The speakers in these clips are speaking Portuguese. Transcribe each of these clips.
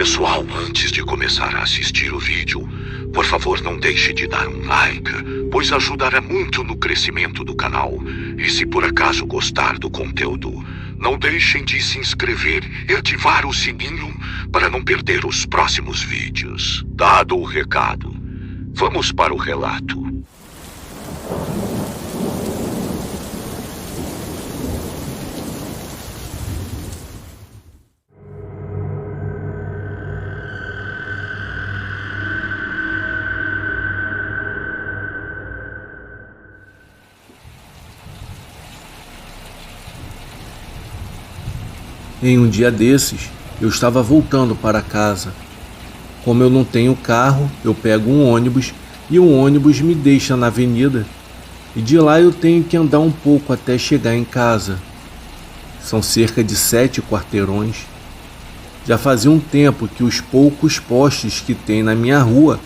Pessoal, antes de começar a assistir o vídeo, por favor não deixe de dar um like, pois ajudará muito no crescimento do canal. E se por acaso gostar do conteúdo, não deixem de se inscrever e ativar o sininho para não perder os próximos vídeos. Dado o recado, vamos para o relato. Em um dia desses, eu estava voltando para casa. Como eu não tenho carro, eu pego um ônibus e o ônibus me deixa na avenida. E de lá eu tenho que andar um pouco até chegar em casa. São cerca de 7 quarteirões. Já fazia um tempo que os poucos postes que tem na minha rua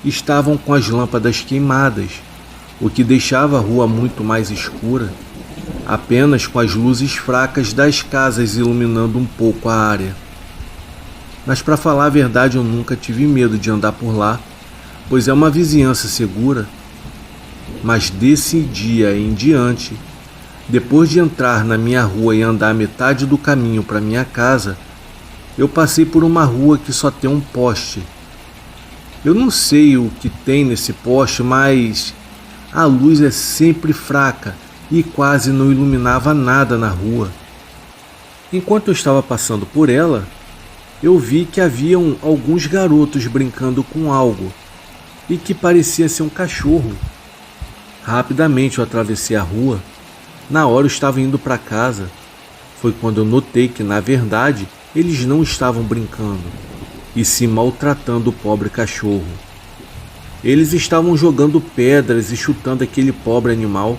estavam com as lâmpadas queimadas, o que deixava a rua muito mais escura, apenas com as luzes fracas das casas iluminando um pouco a área. Mas para falar a verdade, eu nunca tive medo de andar por lá, pois é uma vizinhança segura. Mas desse dia em diante, depois de entrar na minha rua e andar metade do caminho para minha casa, eu passei por uma rua que só tem um poste. Eu não sei o que tem nesse poste, mas a luz é sempre fraca e quase não iluminava nada na rua. Enquanto eu estava passando por ela, eu vi que haviam alguns garotos brincando com algo e que parecia ser um cachorro. Rapidamente eu atravessei a rua. Na hora eu estava indo para casa. Foi quando eu notei que, na verdade, eles não estavam brincando, e sim maltratando o pobre cachorro. Eles estavam jogando pedras e chutando aquele pobre animal.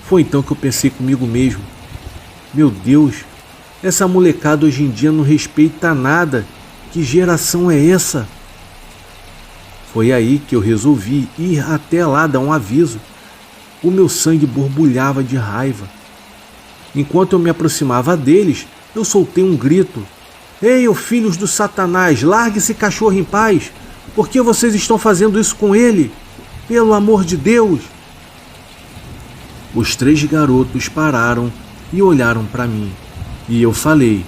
Foi então que eu pensei comigo mesmo: meu Deus, essa molecada hoje em dia não respeita nada. Que geração é essa? Foi aí que eu resolvi ir até lá dar um aviso. O meu sangue borbulhava de raiva. Enquanto eu me aproximava deles, eu soltei um grito: ei, ô filhos do Satanás, largue esse cachorro em paz! Por que vocês estão fazendo isso com ele? Pelo amor de Deus! Os 3 garotos pararam e olharam para mim. E eu falei: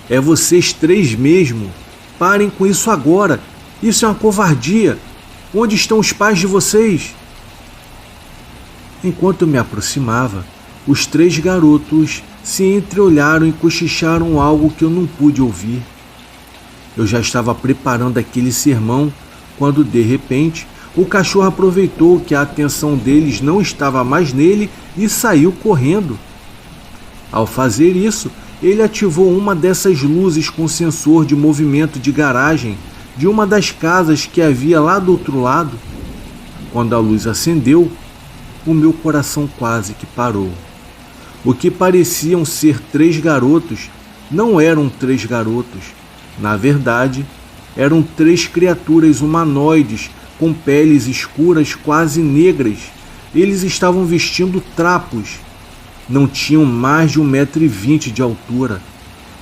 é vocês 3 mesmo? Parem com isso agora! Isso é uma covardia! Onde estão os pais de vocês? Enquanto eu me aproximava, os 3 garotos se entreolharam e cochicharam algo que eu não pude ouvir. Eu já estava preparando aquele sermão quando, de repente, o cachorro aproveitou que a atenção deles não estava mais nele e saiu correndo. Ao fazer isso, ele ativou uma dessas luzes com sensor de movimento de garagem de uma das casas que havia lá do outro lado. Quando a luz acendeu, o meu coração quase que parou. O que pareciam ser 3 garotos não eram 3 garotos. Na verdade, eram 3 criaturas humanoides com peles escuras quase negras. Eles estavam vestindo trapos. Não tinham mais de 1,20 m de altura.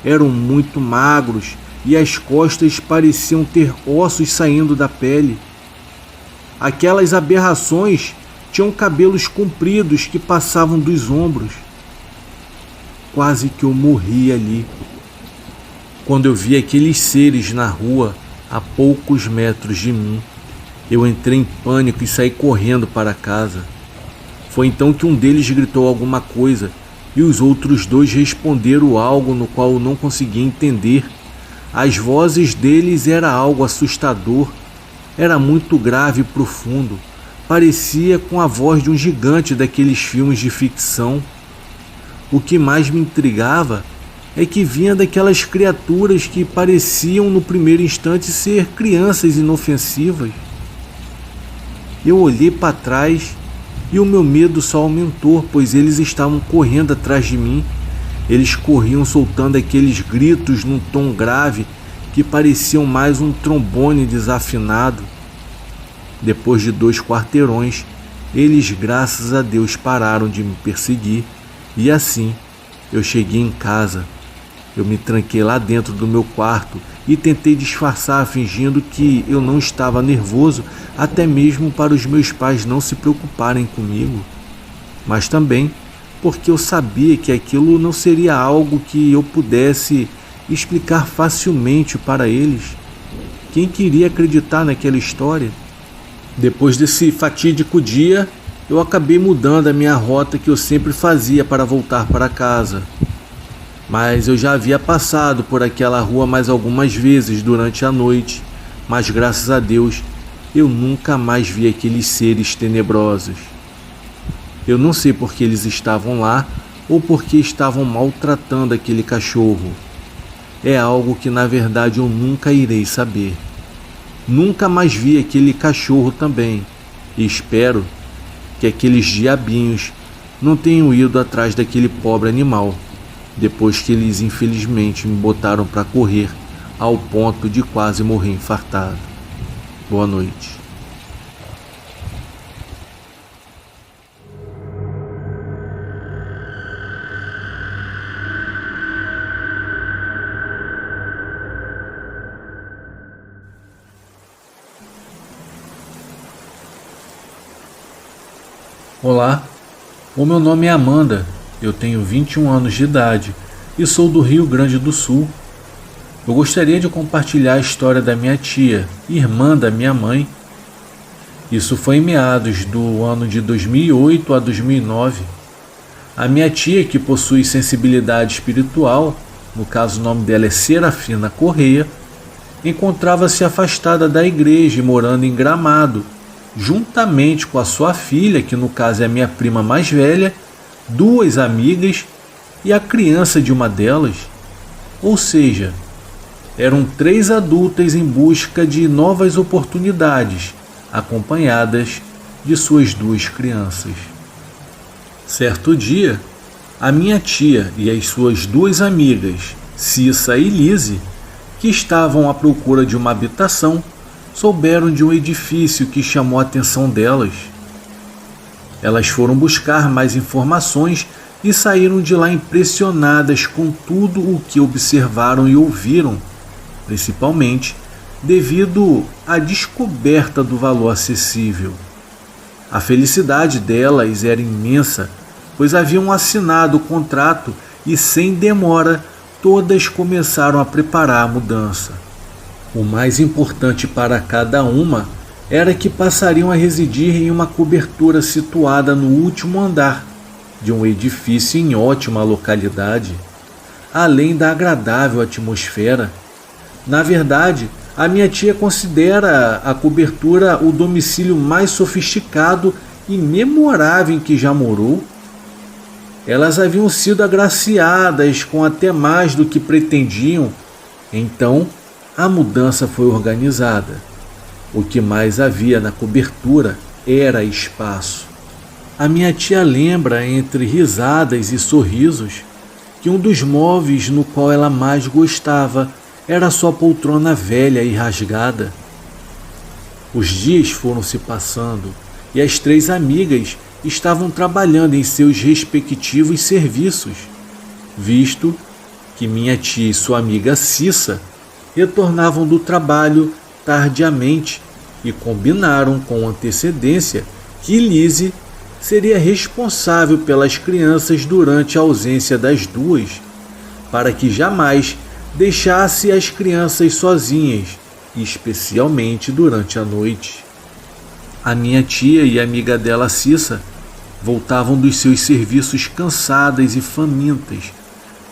Eram muito magros e as costas pareciam ter ossos saindo da pele. Aquelas aberrações tinham cabelos compridos que passavam dos ombros. Quase que eu morri ali, quando eu vi aqueles seres na rua a poucos metros de mim. Eu entrei em pânico e saí correndo para casa. Foi então que um deles gritou alguma coisa e os outros 2 responderam algo no qual eu não conseguia entender. As vozes deles era algo assustador. Era muito grave e profundo. Parecia com a voz de um gigante daqueles filmes de ficção. O que mais me intrigava é que vinha daquelas criaturas que pareciam no primeiro instante ser crianças inofensivas. Eu olhei para trás e o meu medo só aumentou, pois eles estavam correndo atrás de mim. Eles corriam soltando aqueles gritos num tom grave que pareciam mais um trombone desafinado. Depois de 2 quarteirões, eles, graças a Deus, pararam de me perseguir e assim eu cheguei em casa. Eu me tranquei lá dentro do meu quarto e tentei disfarçar, fingindo que eu não estava nervoso, até mesmo para os meus pais não se preocuparem comigo. Mas também porque eu sabia que aquilo não seria algo que eu pudesse explicar facilmente para eles. Quem queria acreditar naquela história? Depois desse fatídico dia, eu acabei mudando a minha rota que eu sempre fazia para voltar para casa. Mas eu já havia passado por aquela rua mais algumas vezes durante a noite, mas graças a Deus eu nunca mais vi aqueles seres tenebrosos. Eu não sei por que eles estavam lá ou por que estavam maltratando aquele cachorro. É algo que na verdade eu nunca irei saber. Nunca mais vi aquele cachorro também, e espero que aqueles diabinhos não tenham ido atrás daquele pobre animal, depois que eles infelizmente me botaram para correr ao ponto de quase morrer infartado. Boa noite. Olá, o meu nome é Amanda, eu tenho 21 anos de idade e sou do Rio Grande do Sul. Eu gostaria de compartilhar a história da minha tia, irmã da minha mãe. Isso foi em meados do ano de 2008 a 2009. A minha tia, que possui sensibilidade espiritual, no caso o nome dela é Serafina Correia, encontrava-se afastada da igreja e morando em Gramado, juntamente com a sua filha, que no caso é a minha prima mais velha, 2 amigas e a criança de uma delas. Ou seja, eram 3 adultas em busca de novas oportunidades, acompanhadas de suas 2 crianças. Certo dia, a minha tia e as suas 2 amigas, Cissa e Lise, que estavam à procura de uma habitação, souberam de um edifício que chamou a atenção delas. Elas foram buscar mais informações e saíram de lá impressionadas com tudo o que observaram e ouviram, principalmente devido à descoberta do valor acessível. A felicidade delas era imensa, pois haviam assinado o contrato e, sem demora, todas começaram a preparar a mudança. O mais importante para cada uma era que passariam a residir em uma cobertura situada no último andar de um edifício em ótima localidade, além da agradável atmosfera. Na verdade, a minha tia considera a cobertura o domicílio mais sofisticado e memorável em que já morou. Elas haviam sido agraciadas com até mais do que pretendiam, então a mudança foi organizada. O que mais havia na cobertura era espaço. A minha tia lembra, entre risadas e sorrisos, que um dos móveis no qual ela mais gostava era sua poltrona velha e rasgada. Os dias foram se passando e as 3 amigas estavam trabalhando em seus respectivos serviços, visto que minha tia e sua amiga Cissa retornavam do trabalho tardiamente e combinaram com antecedência que Lise seria responsável pelas crianças durante a ausência das 2, para que jamais deixasse as crianças sozinhas, especialmente durante a noite. A minha tia e a amiga dela, Cissa, voltavam dos seus serviços cansadas e famintas,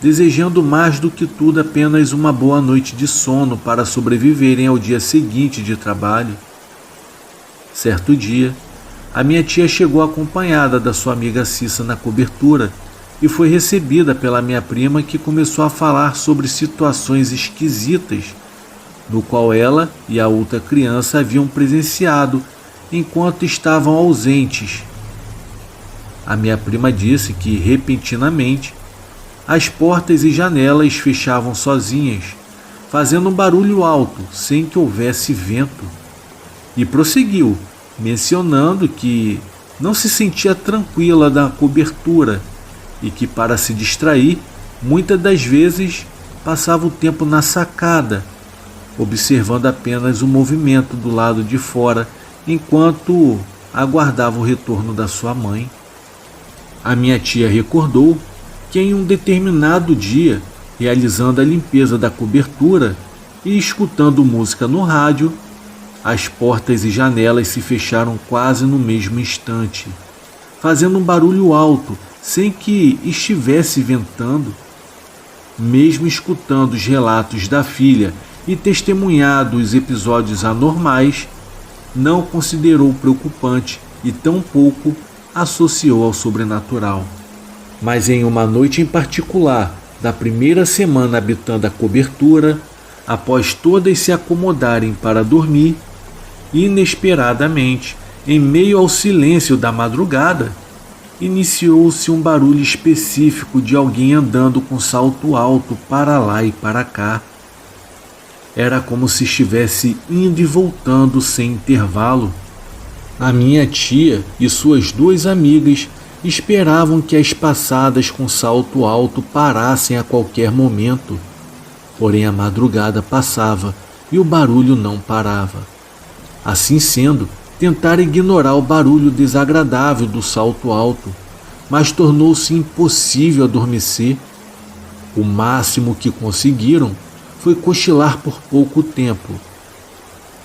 desejando mais do que tudo apenas uma boa noite de sono para sobreviverem ao dia seguinte de trabalho. Certo dia, a minha tia chegou acompanhada da sua amiga Cissa na cobertura e foi recebida pela minha prima, que começou a falar sobre situações esquisitas, no qual ela e a outra criança haviam presenciado enquanto estavam ausentes. A minha prima disse que, repentinamente, as portas e janelas fechavam sozinhas, fazendo um barulho alto, sem que houvesse vento. E prosseguiu, mencionando que não se sentia tranquila na cobertura e que, para se distrair, muitas das vezes passava o tempo na sacada, observando apenas o movimento do lado de fora, enquanto aguardava o retorno da sua mãe. A minha tia recordou que em um determinado dia, realizando a limpeza da cobertura e escutando música no rádio, as portas e janelas se fecharam quase no mesmo instante, fazendo um barulho alto, sem que estivesse ventando. Mesmo escutando os relatos da filha e testemunhado os episódios anormais, não considerou preocupante e tampouco associou ao sobrenatural. Mas em uma noite em particular, da primeira semana habitando a cobertura, após todas se acomodarem para dormir, inesperadamente, em meio ao silêncio da madrugada, iniciou-se um barulho específico de alguém andando com salto alto para lá e para cá. Era como se estivesse indo e voltando sem intervalo. A minha tia e suas duas amigas esperavam que as passadas com salto alto parassem a qualquer momento. Porém, a madrugada passava e o barulho não parava. Assim sendo, tentaram ignorar o barulho desagradável do salto alto, mas tornou-se impossível adormecer. O máximo que conseguiram foi cochilar por pouco tempo.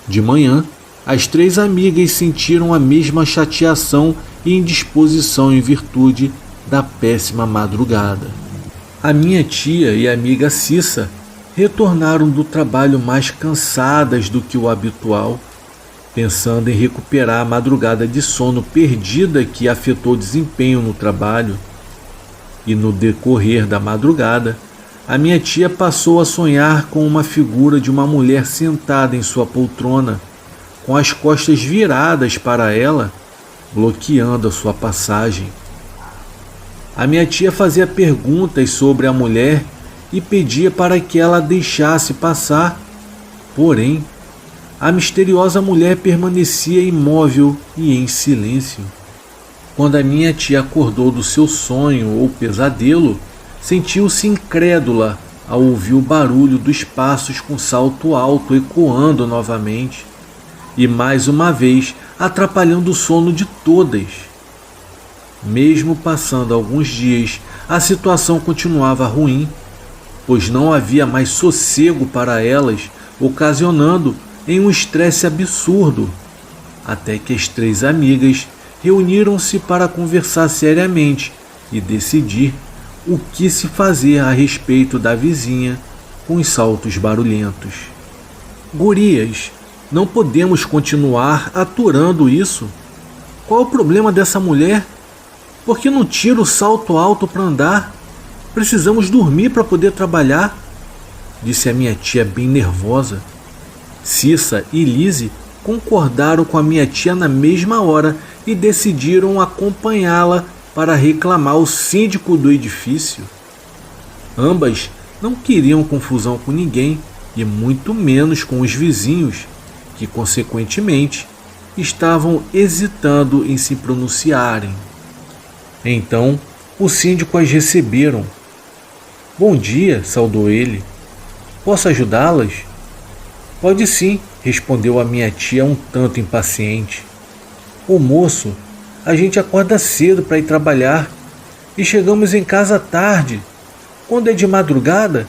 De manhã, as três amigas sentiram a mesma chateação e indisposição em virtude da péssima madrugada. A minha tia e a amiga Cissa retornaram do trabalho mais cansadas do que o habitual, pensando em recuperar a madrugada de sono perdida que afetou o desempenho no trabalho. E no decorrer da madrugada, a minha tia passou a sonhar com uma figura de uma mulher sentada em sua poltrona, com as costas viradas para ela, bloqueando a sua passagem. A minha tia fazia perguntas sobre a mulher e pedia para que ela a deixasse passar, porém, a misteriosa mulher permanecia imóvel e em silêncio. Quando a minha tia acordou do seu sonho ou pesadelo, sentiu-se incrédula ao ouvir o barulho dos passos com salto alto ecoando novamente, e mais uma vez atrapalhando o sono de todas. Mesmo passando alguns dias, a situação continuava ruim, pois não havia mais sossego para elas, ocasionando em um estresse absurdo, até que as três amigas reuniram-se para conversar seriamente e decidir o que se fazer a respeito da vizinha com os saltos barulhentos. Gurias, não podemos continuar aturando isso. Qual é o problema dessa mulher? Por que não tira o salto alto para andar? Precisamos dormir para poder trabalhar, disse a minha tia bem nervosa. Cissa e Lise concordaram com a minha tia na mesma hora e decidiram acompanhá-la para reclamar ao síndico do edifício. Ambas não queriam confusão com ninguém e muito menos com os vizinhos, que consequentemente estavam hesitando em se pronunciarem. Então, o síndico as receberam. Bom dia, saudou ele. Posso ajudá-las? Pode sim, respondeu a minha tia um tanto impaciente. Ô moço, a gente acorda cedo para ir trabalhar e chegamos em casa tarde. Quando é de madrugada,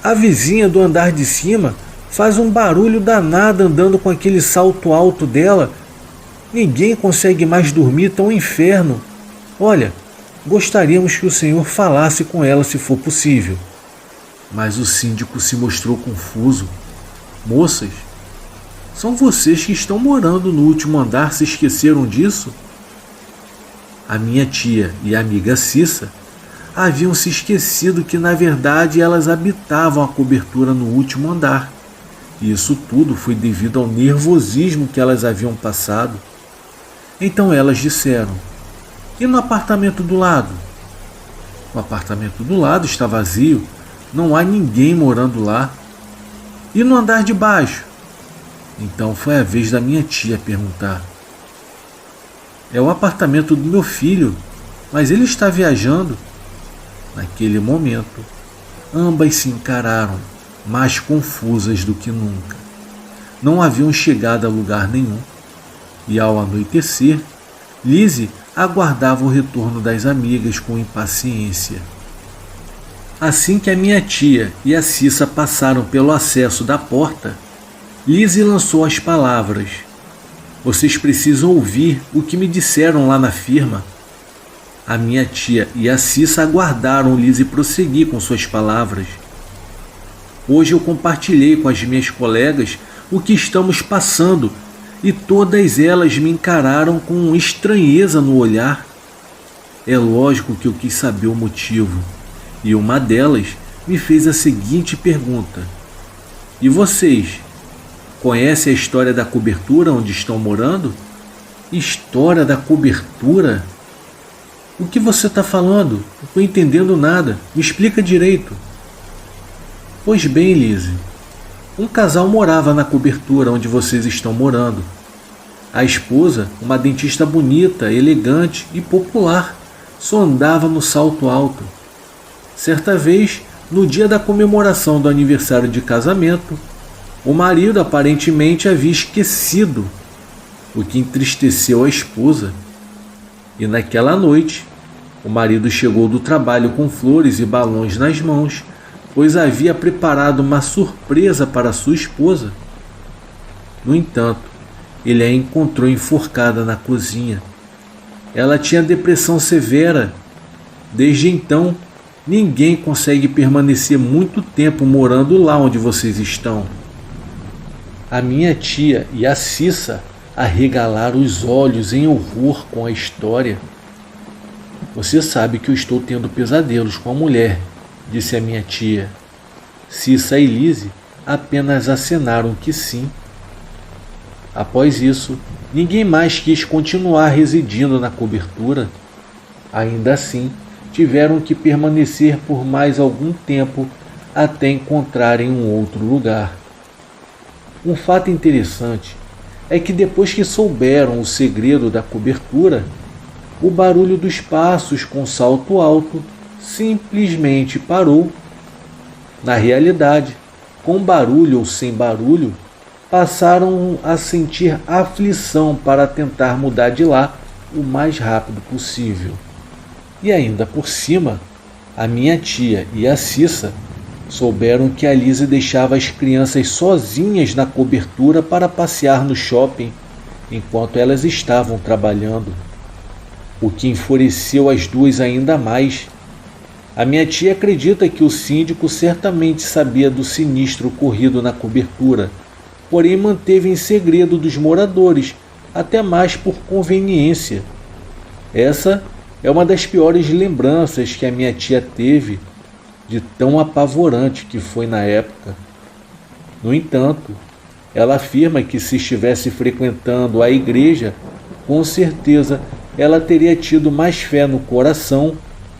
a vizinha do andar de cima faz um barulho danado andando com aquele salto alto dela. Ninguém consegue mais dormir, tão inferno. Olha, gostaríamos que o senhor falasse com ela se for possível. Mas o síndico se mostrou confuso. Moças, são vocês que estão morando no último andar, se esqueceram disso? A minha tia e a amiga Cissa haviam se esquecido que na verdade elas habitavam a cobertura no último andar. E isso tudo foi devido ao nervosismo que elas haviam passado. Então elas disseram: e no apartamento do lado? O apartamento do lado está vazio, não há ninguém morando lá. E no andar de baixo? Então foi a vez da minha tia perguntar. É o apartamento do meu filho, mas ele está viajando. Naquele momento, Ambas se encararam, mais confusas do que nunca. Não haviam chegado a lugar nenhum, e ao anoitecer, Lizzie aguardava o retorno das amigas com impaciência. Assim que a minha tia e a Cissa passaram pelo acesso da porta, Lizzie lançou as palavras: "Vocês precisam ouvir o que me disseram lá na firma." A minha tia e a Cissa aguardaram Lizzie prosseguir com suas palavras. "Hoje eu compartilhei com as minhas colegas o que estamos passando e todas elas me encararam com estranheza no olhar. É lógico que eu quis saber o motivo, e uma delas me fez a seguinte pergunta: e vocês, conhecem a história da cobertura onde estão morando?" "História da cobertura? O que você está falando? Não estou entendendo nada. Me explica direito." "Pois bem, Lizzie, um casal morava na cobertura onde vocês estão morando. A esposa, uma dentista bonita, elegante e popular, só andava no salto alto. Certa vez, no dia da comemoração do aniversário de casamento, o marido aparentemente havia esquecido, o que entristeceu a esposa. E naquela noite, o marido chegou do trabalho com flores e balões nas mãos, pois havia preparado uma surpresa para sua esposa. No entanto, ele a encontrou enforcada na cozinha. Ela tinha depressão severa. Desde então, ninguém consegue permanecer muito tempo morando lá onde vocês estão." A minha tia e a Cissa arregalaram os olhos em horror com a história. "Você sabe que eu estou tendo pesadelos com a mulher", disse a minha tia. Cissa e Lizzie apenas acenaram que sim. Após isso, ninguém mais quis continuar residindo na cobertura. Ainda assim, tiveram que permanecer por mais algum tempo até encontrarem um outro lugar. Um fato interessante é que depois que souberam o segredo da cobertura, o barulho dos passos com salto alto simplesmente parou. Na realidade, com barulho ou sem barulho, passaram a sentir aflição para tentar mudar de lá o mais rápido possível. E ainda por cima, a minha tia e a Cissa souberam que a Lizzie deixava as crianças sozinhas na cobertura para passear no shopping, enquanto elas estavam trabalhando, o que enfureceu as duas ainda mais. A minha tia acredita que o síndico certamente sabia do sinistro ocorrido na cobertura, porém manteve em segredo dos moradores, até mais por conveniência. Essa é uma das piores lembranças que a minha tia teve de tão apavorante que foi na época. No entanto, ela afirma que se estivesse frequentando a igreja, com certeza ela teria tido mais fé no coração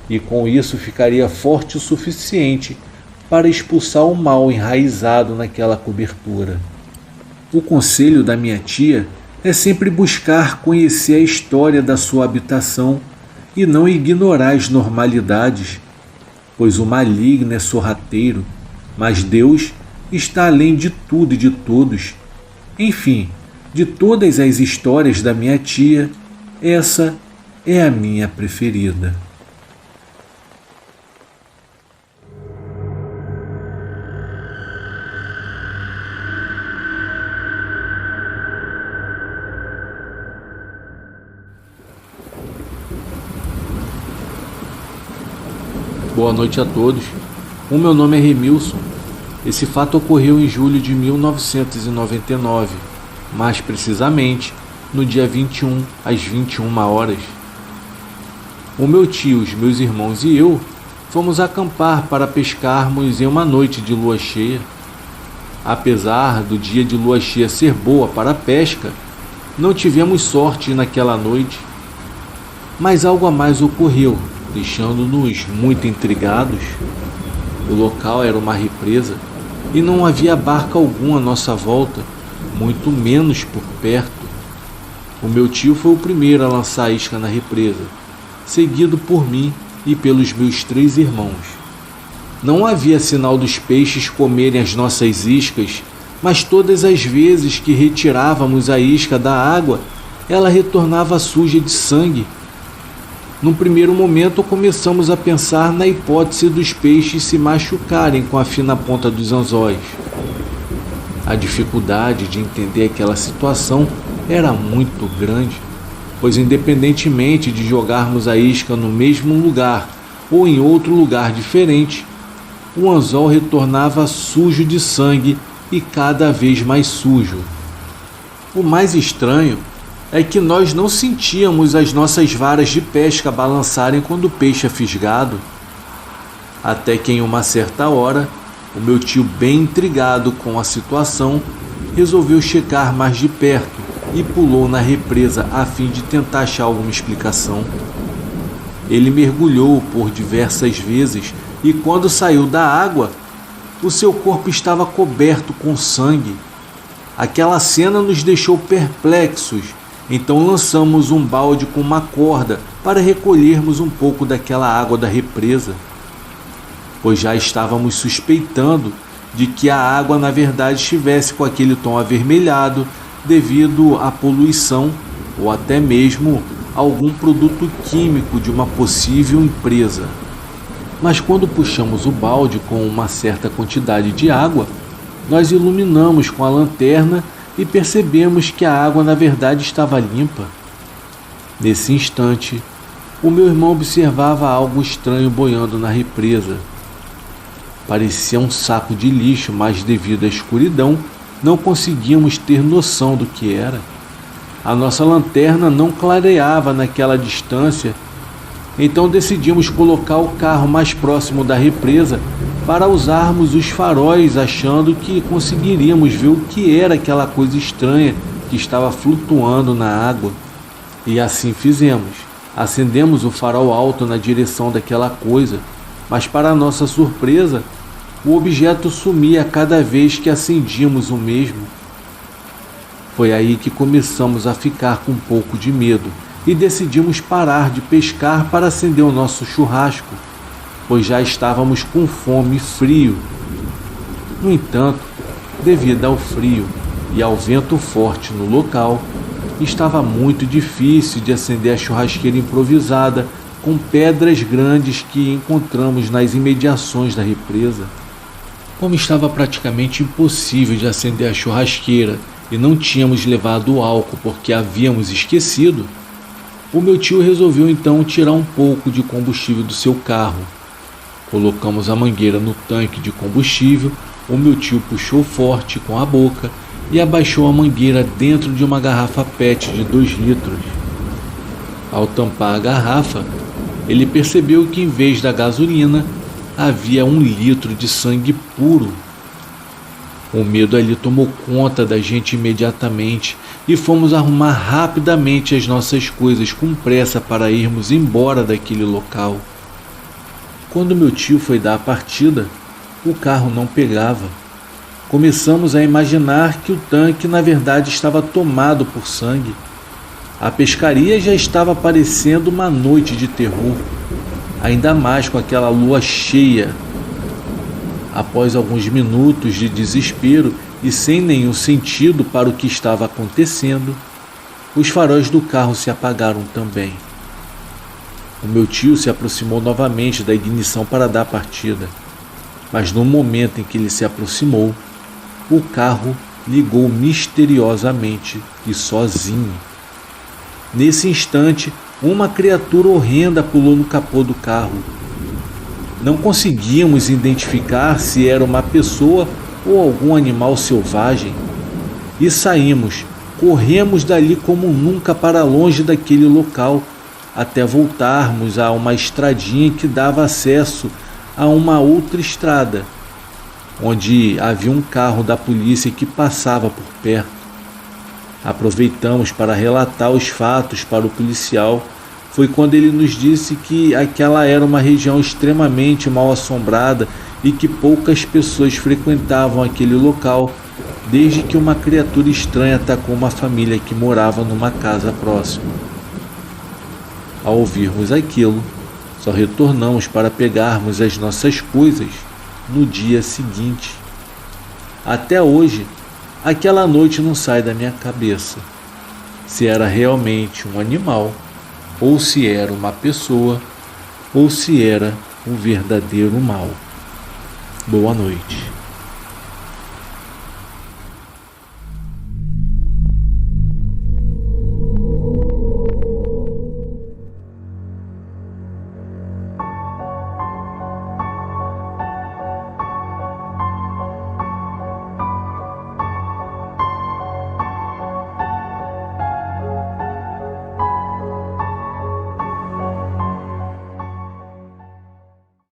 e com isso ficaria forte o suficiente para expulsar o mal enraizado naquela cobertura. O conselho da minha tia é sempre buscar conhecer a história da sua habitação e não ignorar as normalidades, pois o maligno é sorrateiro, mas Deus está além de tudo e de todos. Enfim, de todas as histórias da minha tia, essa é a minha preferida. Boa noite a todos. O meu nome é Remilson. Esse fato ocorreu em julho de 1999, mais precisamente no dia 21, às 21 horas. O meu tio, os meus irmãos e eu fomos acampar para pescarmos em uma noite de lua cheia. Apesar do dia de lua cheia ser boa para a pesca, não tivemos sorte naquela noite. Mas algo a mais ocorreu, deixando-nos muito intrigados. O local era uma represa e não havia barca alguma à nossa volta, muito menos por perto. O meu tio foi o primeiro a lançar a isca na represa, seguido por mim e pelos meus 3 irmãos. Não havia sinal dos peixes comerem as nossas iscas, mas todas as vezes que retirávamos a isca da água, ela retornava suja de sangue. Num primeiro momento, começamos a pensar na hipótese dos peixes se machucarem com a fina ponta dos anzóis. A dificuldade de entender aquela situação era muito grande, pois independentemente de jogarmos a isca no mesmo lugar ou em outro lugar diferente, o anzol retornava sujo de sangue e cada vez mais sujo. O mais estranho é que nós não sentíamos as nossas varas de pesca balançarem quando o peixe é fisgado. Até que em uma certa hora, o meu tio, bem intrigado com a situação, resolveu checar mais de perto e pulou na represa a fim de tentar achar alguma explicação. Ele mergulhou por diversas vezes e quando saiu da água, o seu corpo estava coberto com sangue. Aquela cena nos deixou perplexos. Então lançamos um balde com uma corda para recolhermos um pouco daquela água da represa, pois já estávamos suspeitando de que a água na verdade estivesse com aquele tom avermelhado devido à poluição ou até mesmo algum produto químico de uma possível empresa. Mas quando puxamos o balde com uma certa quantidade de água, nós iluminamos com a lanterna e percebemos que a água na verdade estava limpa. Nesse instante, o meu irmão observava algo estranho boiando na represa. Parecia um saco de lixo, mas devido à escuridão, não conseguíamos ter noção do que era. A nossa lanterna não clareava naquela distância, então decidimos colocar o carro mais próximo da represa para usarmos os faróis, achando que conseguiríamos ver o que era aquela coisa estranha que estava flutuando na água. E assim fizemos. Acendemos o farol alto na direção daquela coisa, mas para nossa surpresa, o objeto sumia cada vez que acendíamos o mesmo. Foi aí que começamos a ficar com um pouco de medo e decidimos parar de pescar para acender o nosso churrasco, pois já estávamos com fome e frio. No entanto, devido ao frio e ao vento forte no local, estava muito difícil de acender a churrasqueira improvisada com pedras grandes que encontramos nas imediações da represa. Como estava praticamente impossível de acender a churrasqueira e não tínhamos levado álcool porque havíamos esquecido, o meu tio resolveu então tirar um pouco de combustível do seu carro. Colocamos a mangueira no tanque de combustível, o meu tio puxou forte com a boca e abaixou a mangueira dentro de uma garrafa PET de 2 litros. Ao tampar a garrafa, ele percebeu que em vez da gasolina, havia 1 litro de sangue puro. O medo ali tomou conta da gente imediatamente e fomos arrumar rapidamente as nossas coisas com pressa para irmos embora daquele local. Quando meu tio foi dar a partida, o carro não pegava. Começamos a imaginar que o tanque na verdade estava tomado por sangue. A pescaria já estava parecendo uma noite de terror, ainda mais com aquela lua cheia. Após alguns minutos de desespero e sem nenhum sentido para o que estava acontecendo, os faróis do carro se apagaram também. O meu tio se aproximou novamente da ignição para dar partida, mas no momento em que ele se aproximou, o carro ligou misteriosamente e sozinho. Nesse instante, uma criatura horrenda pulou no capô do carro. Não conseguíamos identificar se era uma pessoa ou algum animal selvagem. E saímos, corremos dali como nunca para longe daquele local, até voltarmos a uma estradinha que dava acesso a uma outra estrada, onde havia um carro da polícia que passava por perto. Aproveitamos para relatar os fatos para o policial. Foi quando ele nos disse que aquela era uma região extremamente mal assombrada e que poucas pessoas frequentavam aquele local desde que uma criatura estranha atacou uma família que morava numa casa próxima. Ao ouvirmos aquilo, só retornamos para pegarmos as nossas coisas no dia seguinte. Até hoje, aquela noite não sai da minha cabeça. Se era realmente um animal, ou se era uma pessoa, ou se era um verdadeiro mal. Boa noite.